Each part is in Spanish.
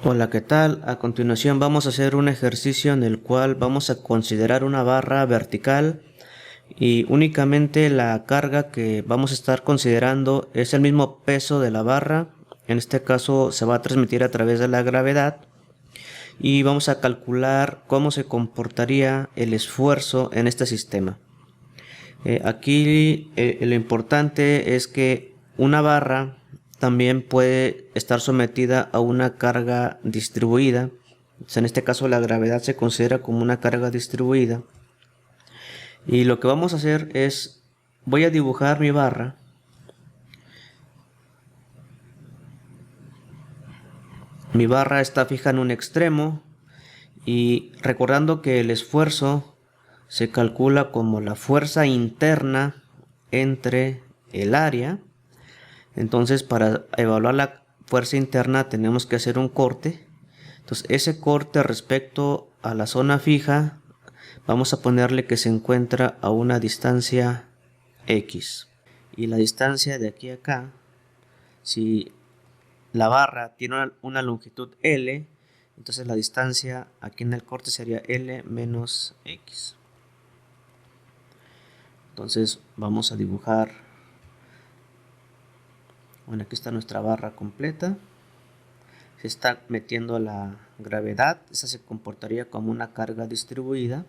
Hola, ¿qué tal? A continuación vamos a hacer un ejercicio en el cual vamos a considerar una barra vertical y únicamente la carga que vamos a estar considerando es el mismo peso de la barra. En este caso se va a transmitir a través de la gravedad y vamos a calcular cómo se comportaría el esfuerzo en este sistema. Aquí lo importante es que una barra también puede estar sometida a una carga distribuida. O sea, en este caso la gravedad se considera como una carga distribuida. Y lo que vamos a hacer es, voy a dibujar mi barra. Mi barra está fija en un extremo y recordando que el esfuerzo se calcula como la fuerza interna entre el área. Entonces, para evaluar la fuerza interna tenemos que hacer un corte. Entonces, ese corte respecto a la zona fija, vamos a ponerle que se encuentra a una distancia X. Y la distancia de aquí a acá, si la barra tiene una longitud L, entonces la distancia aquí en el corte sería L menos X. Entonces, vamos a dibujar. Bueno, aquí está nuestra barra completa. Se está metiendo la gravedad, esa se comportaría como una carga distribuida.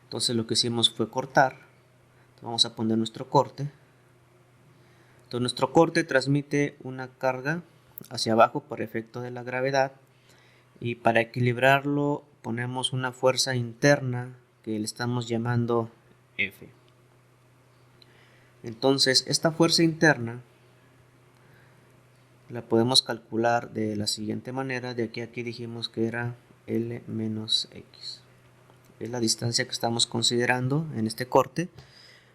Entonces lo que hicimos fue cortar. Entonces vamos a poner nuestro corte. Entonces nuestro corte transmite una carga hacia abajo por efecto de la gravedad y para equilibrarlo ponemos una fuerza interna que le estamos llamando F. Entonces esta fuerza interna la podemos calcular de la siguiente manera. De aquí a aquí dijimos que era L menos X. Es la distancia que estamos considerando en este corte.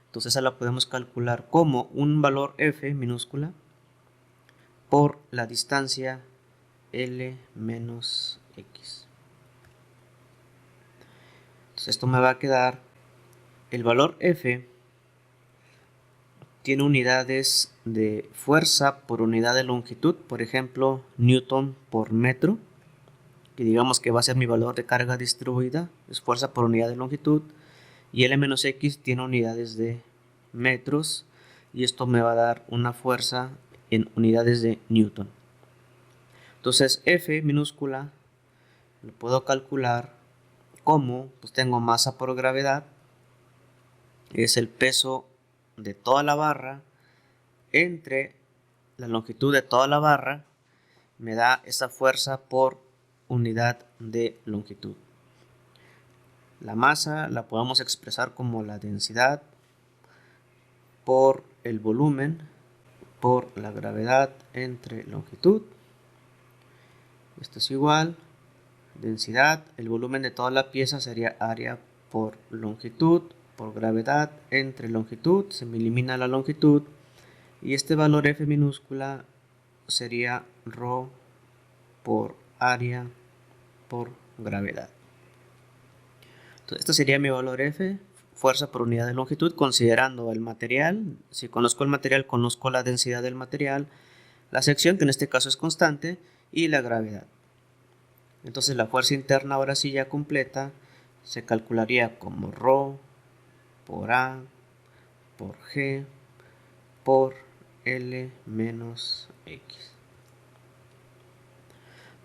Entonces esa la podemos calcular como un valor F minúscula por la distancia L menos X. Entonces esto me va a quedar, el valor F tiene unidades de fuerza por unidad de longitud, por ejemplo, Newton por metro, que digamos que va a ser mi valor de carga distribuida, es fuerza por unidad de longitud, y L menos X tiene unidades de metros, y esto me va a dar una fuerza en unidades de Newton. Entonces F minúscula lo puedo calcular como, pues tengo masa por gravedad, es el peso de toda la barra entre la longitud de toda la barra, me da esa fuerza por unidad de longitud. La masa la podemos expresar como la densidad por el volumen por la gravedad entre longitud. Esto es igual, densidad, el volumen de toda la pieza sería área por longitud, por gravedad entre longitud, se me elimina la longitud, y este valor F minúscula sería ρ por área por gravedad. Entonces, este sería mi valor F, fuerza por unidad de longitud, considerando el material. Si conozco el material, conozco la densidad del material, la sección, que en este caso es constante, y la gravedad. Entonces la fuerza interna ahora sí ya completa se calcularía como ρ por A por G por L menos X.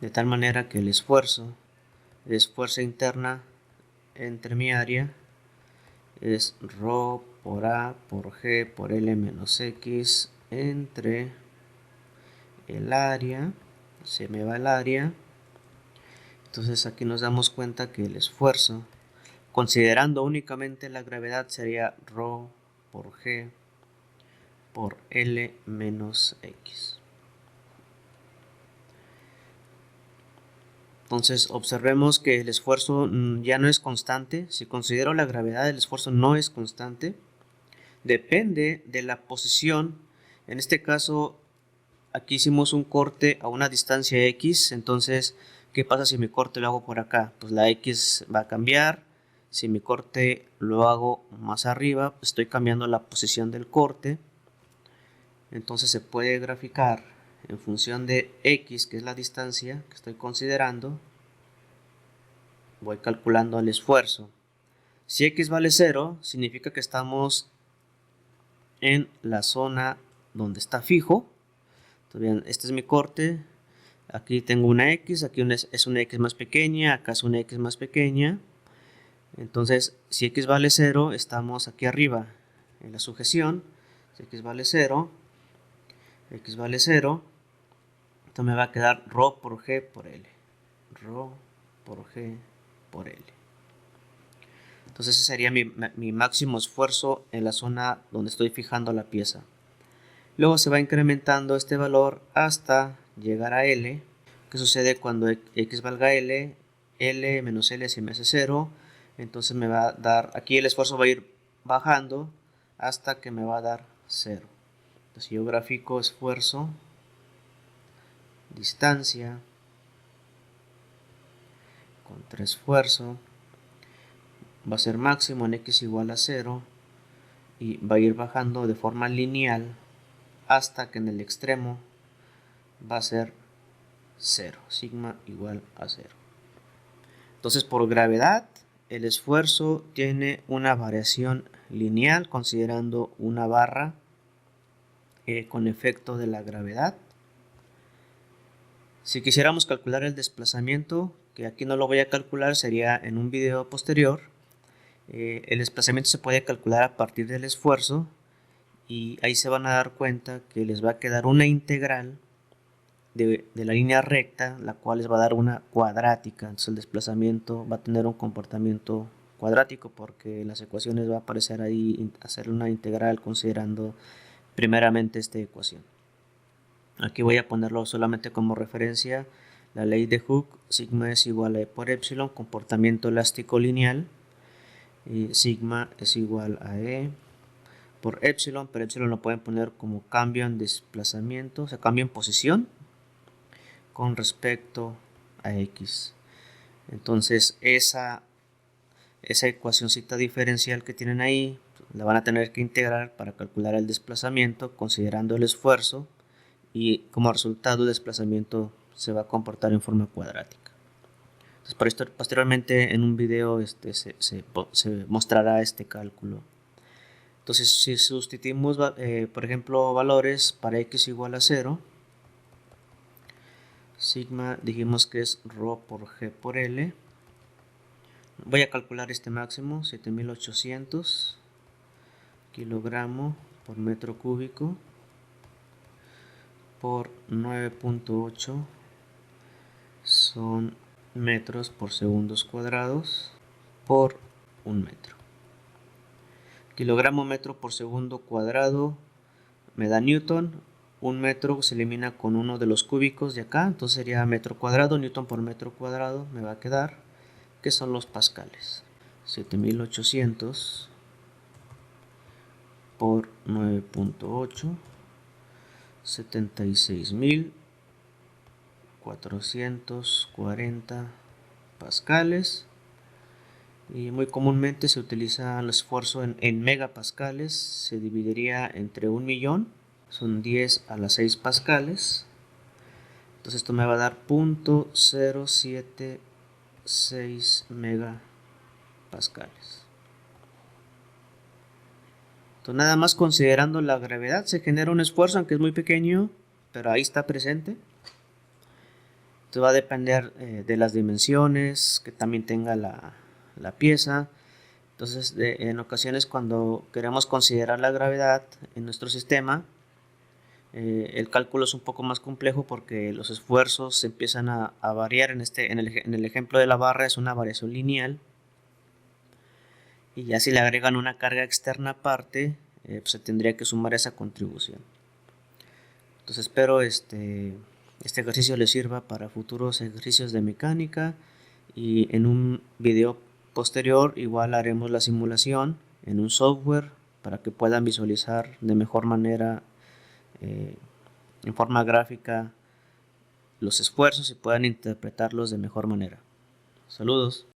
De tal manera que el esfuerzo es fuerza interna entre mi área, es ρ por A por G por L menos X entre el área, se me va el área. Entonces aquí nos damos cuenta que el esfuerzo, considerando únicamente la gravedad, sería ρ por G por L menos X. Entonces observemos que el esfuerzo ya no es constante. Si considero la gravedad, el esfuerzo no es constante. Depende de la posición. En este caso, aquí hicimos un corte a una distancia X. Entonces, ¿qué pasa si mi corte lo hago por acá? Pues la X va a cambiar. Si mi corte lo hago más arriba, estoy cambiando la posición del corte. Entonces se puede graficar en función de x, que es la distancia que estoy considerando, voy calculando el esfuerzo. Si x vale 0, significa que estamos en la zona donde está fijo. Entonces, bien, este es mi corte. Aquí tengo una x, aquí es una x más pequeña, acá es una x más pequeña. Entonces, si x vale 0, estamos aquí arriba en la sujeción. Si x vale 0, entonces me va a quedar ρ por g por L. ρ por g por L. Entonces ese sería mi máximo esfuerzo en la zona donde estoy fijando la pieza. Luego se va incrementando este valor hasta llegar a L. ¿Qué sucede cuando x valga L? L menos L se me hace 0. Entonces me va a dar, aquí el esfuerzo va a ir bajando hasta que me va a dar 0. Entonces yo grafico esfuerzo, distancia, contra esfuerzo, va a ser máximo en x igual a 0 y va a ir bajando de forma lineal hasta que en el extremo va a ser 0, sigma igual a 0. Entonces por gravedad el esfuerzo tiene una variación lineal considerando una barra con efecto de la gravedad. Si quisiéramos calcular el desplazamiento, que aquí no lo voy a calcular, sería en un video posterior, el desplazamiento se puede calcular a partir del esfuerzo y ahí se van a dar cuenta que les va a quedar una integral de la línea recta, la cual les va a dar una cuadrática. Entonces el desplazamiento va a tener un comportamiento cuadrático porque en las ecuaciones va a aparecer ahí hacer una integral considerando primeramente esta ecuación. Aquí voy a ponerlo solamente como referencia, la ley de Hooke, sigma es igual a E por epsilon, comportamiento elástico lineal, y sigma es igual a E por epsilon, pero epsilon lo pueden poner como cambio en desplazamiento, o sea, cambio en posición con respecto a x. Entonces esa ecuacióncita diferencial que tienen ahí la van a tener que integrar para calcular el desplazamiento considerando el esfuerzo, y como resultado el desplazamiento se va a comportar en forma cuadrática. Entonces, por esto, posteriormente en un video se mostrará este cálculo. Entonces si sustituimos por ejemplo valores para x igual a 0, sigma dijimos que es ρ por g por L. Voy a calcular este máximo, 7800 kilogramo por metro cúbico por 9.8 son metros por segundos cuadrados por un metro. Kilogramo metro por segundo cuadrado me da newton. Un metro se elimina con uno de los cúbicos de acá, entonces sería metro cuadrado, newton por metro cuadrado me va a quedar, que son los pascales. 7800 por 9.8, 76.440 pascales. Y muy comúnmente se utiliza el esfuerzo en megapascales, se dividiría entre 1.000.000, son 10 a las 6 pascales. Entonces esto me va a dar 0.076 megapascales. Entonces nada más considerando la gravedad se genera un esfuerzo, aunque es muy pequeño, pero ahí está presente. Entonces va a depender de las dimensiones que también tenga la pieza. Entonces en ocasiones cuando queremos considerar la gravedad en nuestro sistema, el cálculo es un poco más complejo porque los esfuerzos se empiezan a variar. En el ejemplo de la barra es una variación lineal, y ya si le agregan una carga externa aparte, pues se tendría que sumar esa contribución. Entonces espero este ejercicio les sirva para futuros ejercicios de mecánica, y en un video posterior igual haremos la simulación en un software para que puedan visualizar de mejor manera en forma gráfica los esfuerzos y puedan interpretarlos de mejor manera. Saludos.